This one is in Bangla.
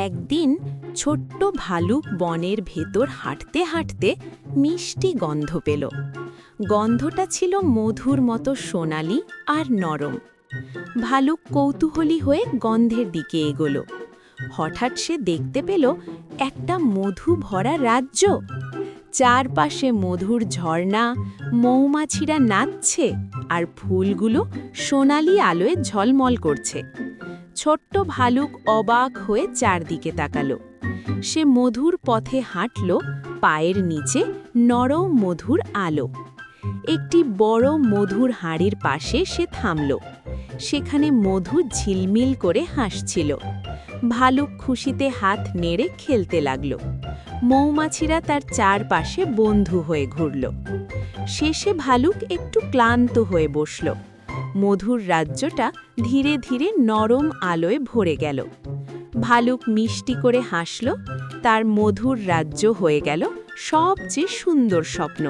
একদিন ছোট্ট ভালুক বনের ভেতর হাঁটতে হাঁটতে মিষ্টি গন্ধ পেল। গন্ধটা ছিল মধুর মতো সোনালি আর নরম। ভালুক কৌতূহলী হয়ে গন্ধের দিকে এগোলো। হঠাৎ সে দেখতে পেল একটা মধু ভরা রাজ্য। চারপাশে মধুর ঝর্ণা, মৌমাছিরা নাচছে আর ফুলগুলো সোনালি আলোয় ঝলমল করছে। ছোট্ট ভালুক অবাক হয়ে চারদিকে তাকালো। সে মধুর পথে হাঁটল, পায়ের নিচে নরম মধুর আলো। একটি বড় মধুর হাঁড়ির পাশে সে থামল। সেখানে মধু ঝিলমিল করে হাসছিল। ভালুক খুশিতে হাত নেড়ে খেলতে লাগল। মৌমাছিরা তার চারপাশে বন্ধু হয়ে ঘুরল। শেষে ভালুক একটু ক্লান্ত হয়ে বসল। মধুর রাজ্যটা ধীরে ধীরে নরম আলোয় ভরে গেল। ভালুক মিষ্টি করে হাসল। তার মধুর রাজ্য হয়ে গেল সবচেয়ে সুন্দর স্বপ্ন।